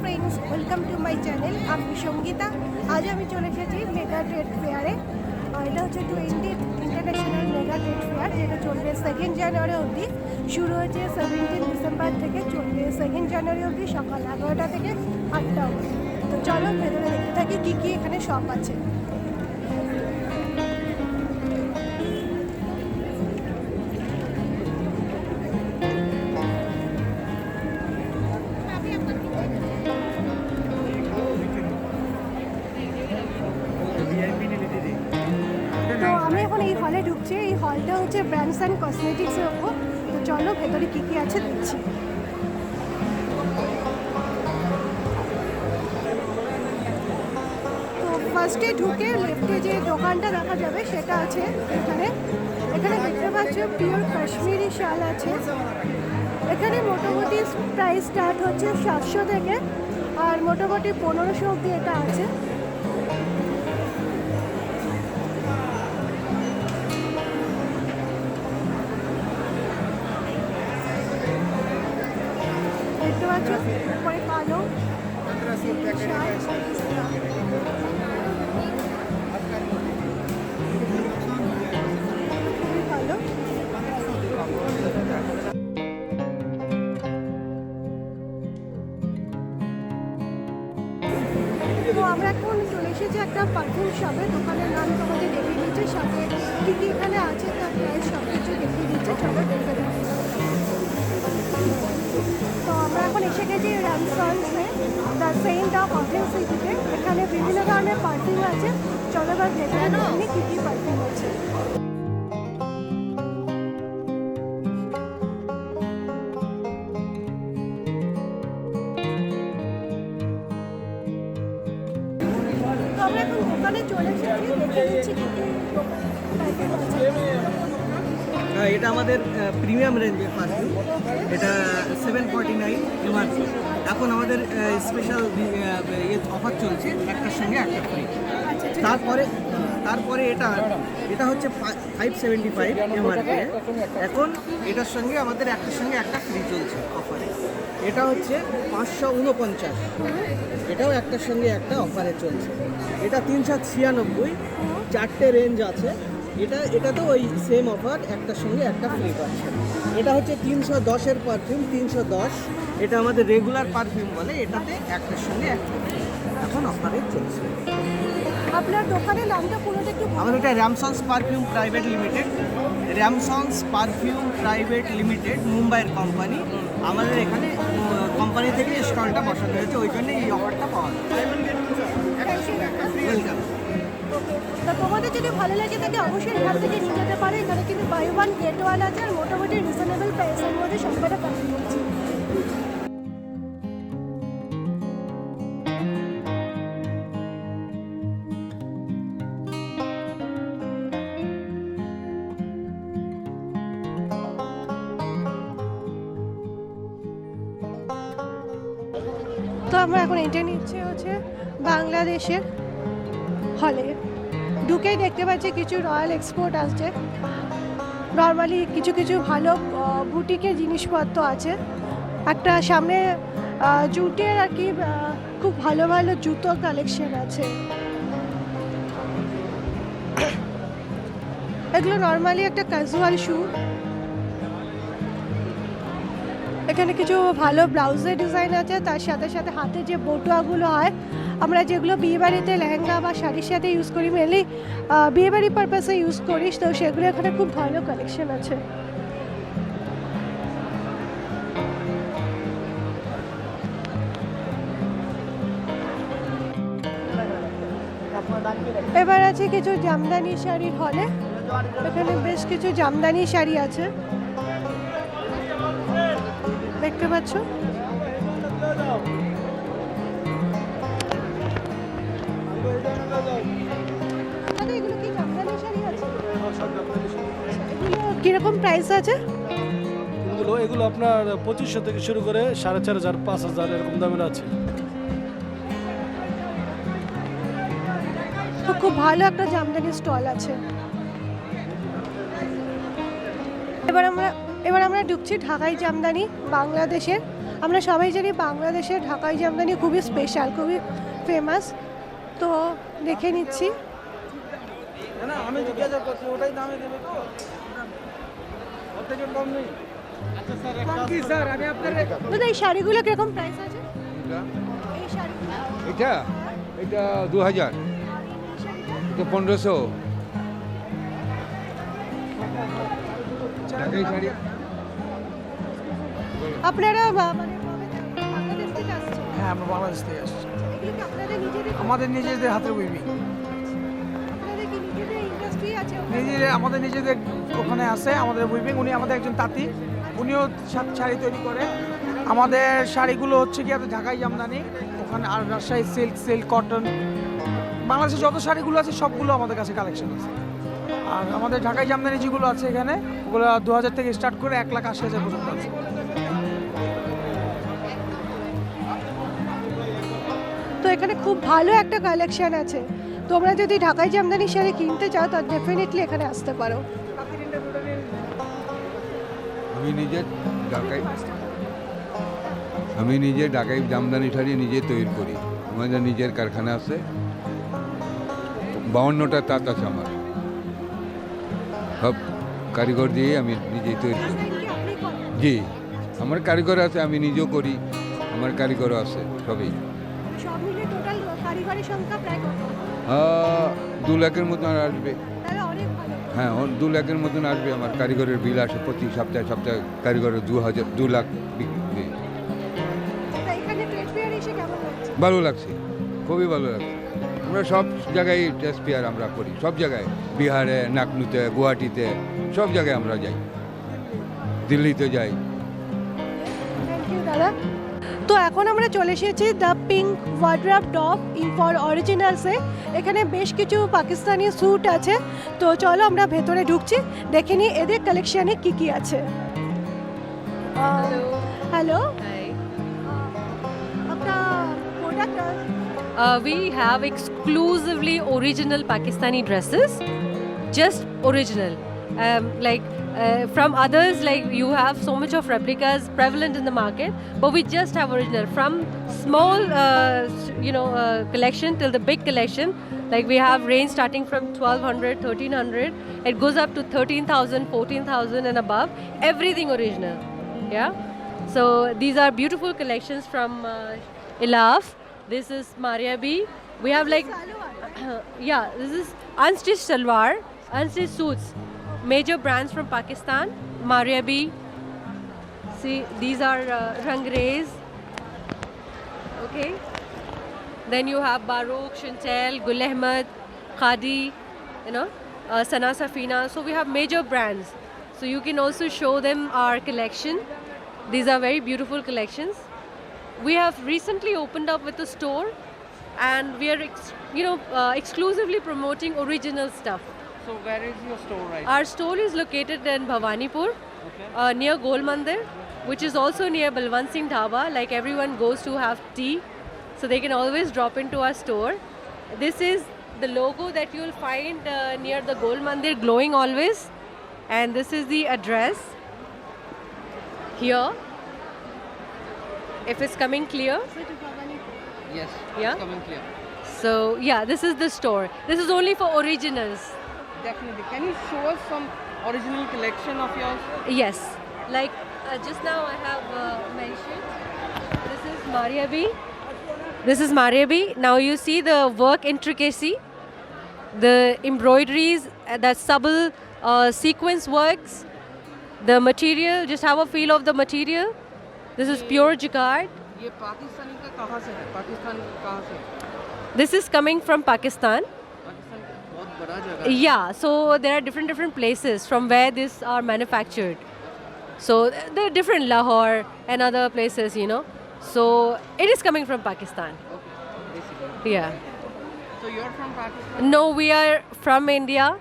Friends, welcome to my channel. আমি সঙ্গীতা। আজ আমি চলে এসেছি মেগা ট্রেড ফেয়ারে। এটা হচ্ছে 20th international mega trade fair, যেটা চলবে 2nd জানুয়ারি অবধি। শুরু হচ্ছে 17 ডিসেম্বর থেকে, চলবে 2nd জানুয়ারি অবধি সকাল 11টা থেকে 8টা অবধি। তো চলো ভেতরে দেখতে থাকি কী কী এখানে শপ আছে। তো আমি এখন এই হলে ঢুকছি। এই হলটা হচ্ছে ব্র্যান্ডস অ্যান্ড কসমেটিক্সের ওপর। তো চলো ভেতরে কী কী আছে দেখছি। তো ফার্স্টে ঢুকে লেফটে যে দোকানটা দেখা যাবে সেটা আছে এখানে। এখানে দেখতে পাচ্ছ পিওর কাশ্মীরি শাল আছে। এখানে মোটামুটি প্রাইস স্টার্ট হচ্ছে 700 থেকে, আর মোটামুটি 1500 অবধি এটা আছে। দেখতে পাচ্ছ উপরে কালো কালো। তো আমরা এখন চলে এসেছি একটা পারফিউম শপে। দোকানের নাম তোমাকে দেখিয়ে দিচ্ছে, সাথে কী কী এখানে আছে তার প্রাইস সব কিছু দেখিয়ে দিচ্ছে। চলো দেখতে থাকি। তো আমরা এখন এসে গেছি র্যামসন্সে, দ্য সেন্ট অফ অথেন সিটিতে। এখানে বিভিন্ন ধরনের পারফিউম আছে। চলো এবার দেখে নিই কী কী পারফিউম আছে। তো আমরা এখন দোকানে চলে এসেছি, দেখে নিচ্ছি কী কী পারফিউম আছে। এটা আমাদের প্রিমিয়াম রেঞ্জের পারফিউম। এটা 749 এমআরপি। এখন আমাদের স্পেশাল অফার চলছে, একটার সঙ্গে একটা ফ্রি। তারপরে এটা হচ্ছে 575 এমআরপি। এখন এটার সঙ্গে আমাদের একটার সঙ্গে একটা ফ্রি চলছে অফারে। এটা হচ্ছে 549, এটাও একটার সঙ্গে একটা অফারে চলছে। এটা 396, 4টে রেঞ্জ আছে। এটা তো ওই সেম অফার, একটার সঙ্গে একটা ফ্রি পাচ্ছে। এটা হচ্ছে 310-এর পারফিউম, 310। এটা আমাদের রেগুলার পারফিউম বলে। এটাতে একটার সঙ্গে একটা এখন অফারে চলছে। আপনার দোকানের নামটা পুরোটা একটু আমাদের এটা Ramsons perfume private limited. Ramsons perfume private limited মুম্বাইয়ের কোম্পানি। আমাদের এখানে কোম্পানি থেকে স্টলটা বসানো হয়েছে, ওই জন্য এই অফারটা পাওয়া যায়। ওয়েলকাম। তা তোমাদের যদি ভালো লাগে থাকে অবশ্যই এখান থেকে নিয়ে যেতে পারে। এখানে কিন্তু বাই ওয়ান গেট ওয়ান আছে, আর মোটামুটি রিজনেবল প্রাইসের মধ্যে সবকটা পাঠিয়ে দিচ্ছি। তো আমরা এখন এন্ট্রি নিচ্ছে হচ্ছে বাংলাদেশের হলে। ঢুকেই দেখতে পাচ্ছি কিছু রয়্যাল এক্সপোর্ট আসছে। নর্মালি কিছু কিছু ভালো বুটিকের জিনিসপত্র আছে। একটা সামনে জুটের আর কি খুব ভালো ভালো জুতোর কালেকশন আছে। এগুলো নর্মালি একটা ক্যাজুয়াল শু। এখানে কিছু ভালো ব্লাউজের ডিজাইন আছে, তার সাথে সাথে হাতে যে বটুয়াগুলো হয়, আমরা যেগুলো বিয়েবাড়িতে লেহেঙ্গা বা শাড়ির সাথে ইউজ করি, মেনলি বিয়েবাড়ি পারপাসে ইউজ করি, তো সেগুলো এখানে খুব ভালো কালেকশন আছে। এবার আছে কিছু জামদানি শাড়ির হলে। এখানে বেশ কিছু জামদানি শাড়ি আছে, দেখতে পাচ্ছ। এগুলো কি জামদানি শাড়ি আছে? এগুলো কিরকম প্রাইস আছে? এগুলো আপনার 2500 থেকে শুরু করে 4500, 5000 এরকম দামের আছে। তো খুব ভালো একটা জামদানি স্টল আছে। এবার আমরা ঢুকছি ঢাকাই জামদানি বাংলাদেশের। আমরা সবাই জানি বাংলাদেশের ঢাকাই জামদানি খুবই স্পেশাল, খুবই ফেমাস। তো দেখে নিচ্ছি। না আমি জিজ্ঞাসা করছি ওটাই দামে দেবে তো অতজন কম নেই। আচ্ছা স্যার একটা কি স্যার আমি আপনার দাদা এই শাড়িগুলো কিরকম প্রাইস আছে? এই শাড়িগুলো এটা 2000, এটা 1500। ঢাকাই শাড়ি আপনারা মানে বাংলাদেশ থেকে আসছেন? হ্যাঁ আমরা বাংলাদেশ থেকে আসছি। এগুলো কি আপনাদের নিজেদের? আমাদের নিজেদের হাতের উইভিং, আপনাদের কি নিজেদের ইন্ডাস্ট্রি আছে? আমাদের নিজেদের ওখানে আছে আমাদের উইভিং। উনি আমাদের একজন তাঁতি, উনিও শাড়ি তৈরি করে। আমাদের শাড়িগুলো হচ্ছে কি আপনার ঢাকাই জামদানি, ওখানে আর রাজশাহী সিল্ক কটন, বাংলাদেশের যত শাড়িগুলো আছে সবগুলো আমাদের কাছে কালেকশন আছে। আর আমাদের ঢাকাই জামদানি যেগুলো আছে এখানে ওগুলো 2000 থেকে স্টার্ট করে 1,80,000 পর্যন্ত আছে। তো এখানে খুব ভালো একটা কালেকশন আছে। তোমরা যদি ঢাকাই জামদানি শাড়ি কিনতে চাও তো ডেফিনেটলি এখানে আসতে পারো। আমি নিজে ঢাকাই জামদানি শাড়ি নিজে তৈরি করি। আমাদের নিজের কারখানা আছে, 52টা তাঁত আছে আমার। সব কারিগর দিয়ে আমি নিজেই তৈরি করি। জি, আমার কারিগর আছে, আমি নিজেও করি, আমার কারিগরও আছে, সবই। সব মিলে টোটাল কারিগরের সংখ্যা প্রায় কত? 2 লাখের মতন আসবে। তাহলে অনেক ভালো। হ্যাঁ, 2 লাখের মতন আসবে। আমার কারিগরের বিল আসে প্রতি সপ্তাহে কারিগরের 2 লাখ বিক্রি। তা এখানে ট্রেড ফেয়ার এসে কেমন লাগছে? ভালো লাগছে, খুবই ভালো লাগছে। আমরা সব জায়গায় টেস্ট ফেয়ার আমরা করি, সব জায়গায়, বিহারে, নাকনুতে, গুয়াহাটিতে, সব জায়গায় আমরা যাই, দিল্লিতে যাই। থ্যাংক ইউ দাদা। তো এখন আমরা চলে এসেছি দ্য পিঙ্ক ওয়ার্ড্রপ ডপ ফর অরিজিনালসে। এখানে বেশ কিছু পাকিস্তানি স্যুট আছে। তো চলো আমরা ভেতরে ঢুকছি, দেখে নিই এদের কালেকশানে কি কি আছে। Hello, Hi. আপনার product We have exclusively original Pakistani dresses, just original. From others, like you have so much of replicas prevalent in the market, but we just have original. From small, collection till the big collection, like we have range starting from 1200, 1300. It goes up to 13,000, 14,000 and above. Everything original. Yeah. So these are beautiful collections from Elaf. This is Maria B. We have like, yeah, this is unstitched salwar, unstitched suits. Major brands from Pakistan, Maria B. See, these are Rangreis. Okay. Then you have Baruch, Chantel, Gul Ahmed, Khadi, Sana Safina. So we have major brands. So you can also show them our collection. These are very beautiful collections. We have recently opened up with a store, and we are, exclusively promoting original stuff. So where is your store right? Our store is located in Bhawanipur, near Gol Mandir, which is also near Balwant Singh Dhaba. Like everyone goes to have tea, so they can always drop into our store. This is the logo that you will find near the Gol Mandir, glowing always, and this is the address here. If it's coming clear. Yes. Yeah? It's coming clear. So yeah, this is the store. This is only for originals. Definitely. Can you show us some original collection of yours? Yes, like just now I have mentioned. This is Maria B. This is Maria B. Now you see the work intricacy, the embroideries, the subtle sequence works, the material. Just have a feel of the material. This is pure jacquard. ये पाकिस्तानी का कहाँ से है? पाकिस्तान कहाँ से? This is coming from Pakistan. Pakistan बहुत बड़ा जगह है। Yeah, so there are different places from where these are manufactured. So there are different Lahore and other places, So it is coming from Pakistan. Basically. Yeah. So you're from Pakistan? No, we are from India.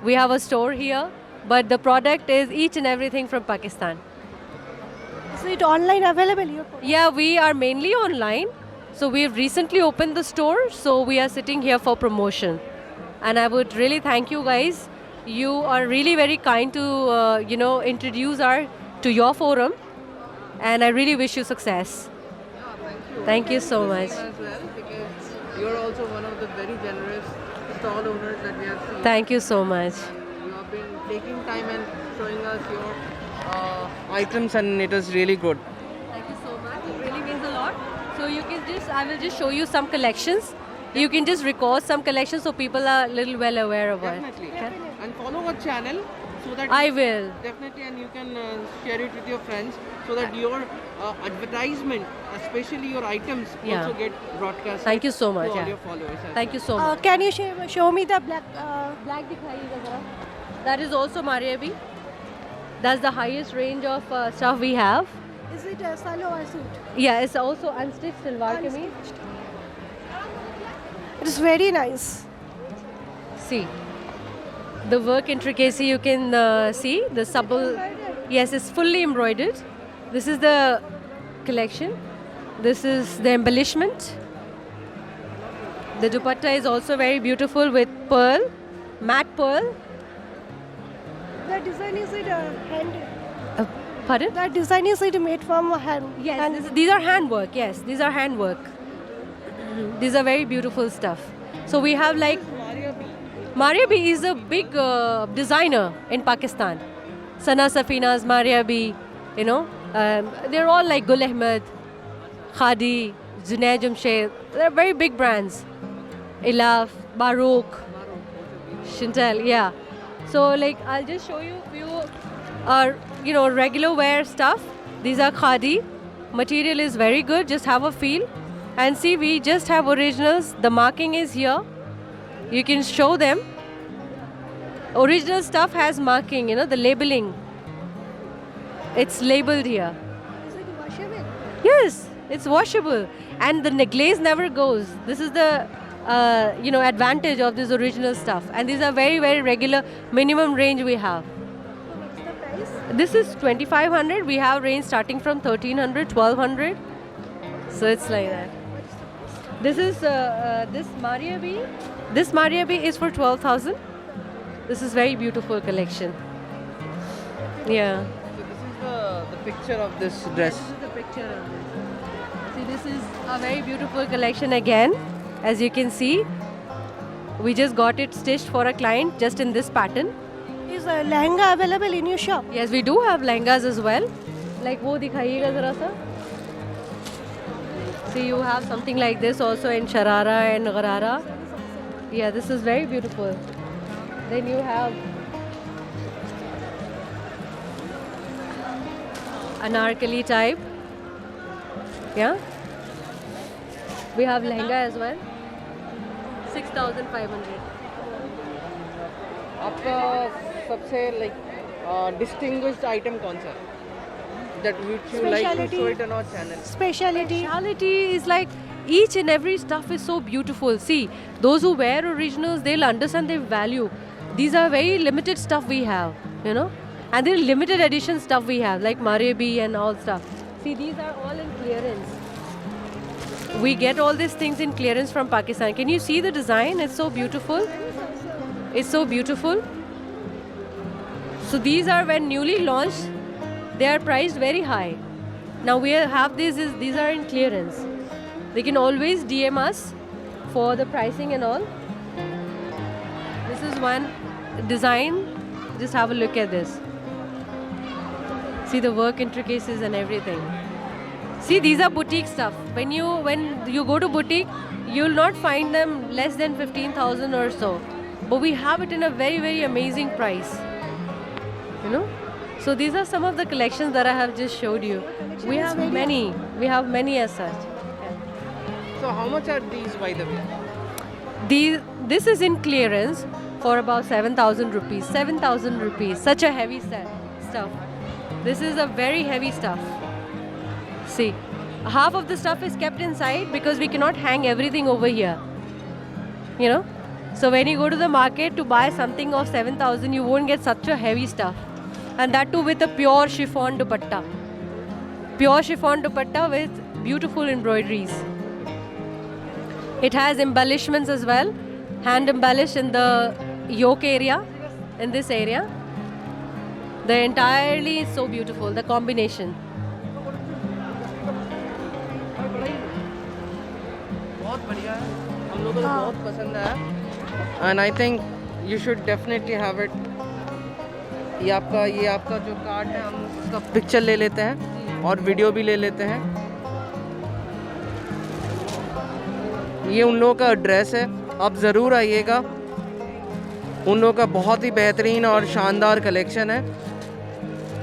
We have a store here, but the product is each and everything from Pakistan. Is it online available? Yeah, we are mainly online. So we've recently opened the store, so we are sitting here for promotion. And I would really thank you guys. You are really very kind to, introduce to your forum. and I really wish you success. Thank you so much. As well, because you're also one of the very generous stall owners that we have seen. Thank you so much. You have been taking time and showing us your items, and it is really good. Thank you so much. It really means a lot. So you can just, I will just show you some collections. You can just record some collections so people are a little well aware of it. Definitely. And follow our channel so that I will. definitely, and you can share it with your friends so that your advertisement, especially your items, Yeah. also get broadcast. Thank you so much. to all Yeah. your followers. as Thank you so much. Can you show me the black? Black dikhaiega zara. That is also Mariabi. That's the highest range of stuff we have. Is it a salwar suit? Yeah, it's also unstitched silwar kameez. It is very nice. See, the work intricacy you can see. The subtle, yes, it's fully embroidered. This is the collection. This is the embellishment. The dupatta is also very beautiful with pearl, matte pearl. The design is it hand? Pardon? That design is it made from hand? Yes, hand. these are handwork. Yes, these are handwork. These are very beautiful stuff. So we have like Maria B is a big designer in Pakistan. Sana Safina's Maria B, you know, they're all like Gul Ahmed, Khadi, Junaid Jamshed. They're very big brands. Ilaf, Baroque, Chantel, yeah. So like I'll just show you few regular wear stuff. These are Khadi. Material is very good. Just have a feel. And see, we just have originals. The marking is here. You can show them. Original stuff has marking, the labeling. It's labeled here. Is it washable? Yes, it's washable. And the glaze never goes. This is the advantage of this original stuff. And these are very, very regular minimum range we have. So what's the price? This is 2,500. We have range starting from 1,300, 1,200. So it's like that. This is this Maria B. This Maria B is for 12,000. This is very beautiful collection. Yeah. So this is the picture of this dress. This is the picture of this. See, this is a very beautiful collection again. As you can see, we just got it stitched for a client just in this pattern. Is a lehenga available in your shop? Yes, we do have lehengas as well. Like wo dikhaiega zara sa. See, you have something like this also in Sharara and Gharara. Yeah, this is very beautiful. Then you have anarkali type. Yeah. We have lehenga as well. 6,500. आपका सबसे distinguished item कौन सा है? That which you like to Speciality. show it on our channel. Speciality. Speciality is like each and every stuff is so beautiful. See, those who wear originals, they'll understand their value. These are very limited stuff we have, and they're limited edition stuff we have, like Marebi and all stuff. See, these are all in clearance. We get all these things in clearance from Pakistan. Can you see the design? It's so beautiful. It's so beautiful. So these are when newly launched. They are priced very high. Now we have these are in clearance. They can always DM us for the pricing and all. This is one design. Just have a look at this. See the work intricacies and everything. See, these are boutique stuff. When you go to boutique, you'll not find them less than 15,000 or so. But we have it in a very, very amazing price. So these are some of the collections that I have just showed you. We have many. We have many as such. So how much are these, by the way? This is in clearance for about 7,000 rupees. 7,000 rupees. Such a heavy stuff. This is a very heavy stuff. See, half of the stuff is kept inside because we cannot hang everything over here. So when you go to the market to buy something of 7,000, you won't get such a heavy stuff. And that too with a pure chiffon dupatta. Pure chiffon dupatta with beautiful embroideries. It has embellishments as well. Hand embellished in the yoke area, in this area. The entirely is so beautiful, the combination. को तो हाँ। बहुत पसंद आया and I think you should definitely have it. ये आपका जो card है, हम उसका पिक्चर ले लेते हैं और वीडियो भी ले लेते हैं। ये उन लोगों का एड्रेस है, आप ज़रूर आइएगा। उन लोगों का बहुत ही बेहतरीन और शानदार कलेक्शन है।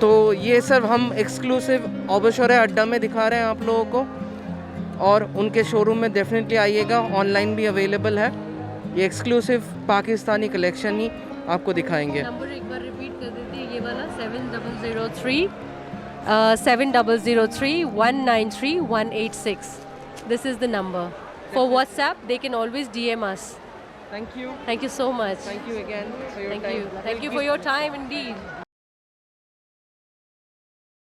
तो ये सब हम एक्सक्लूसिव ओबेशोरे अड्डा में दिखा रहे हैं आप लोगों को, और उनके शोरूम में डेफिनेटली आइएगा, ऑनलाइन भी अवेलेबल है। ये एक्सक्लूसिव पाकिस्तानी कलेक्शन ही आपको दिखाएंगे। नंबर एक बार रिपीट कर देते हैं, ये वाला 7003-193-186। This is the number. For WhatsApp, they can always DM us. Thank you Thank you so much. Again for your Thank time. you. Thank you for your time indeed.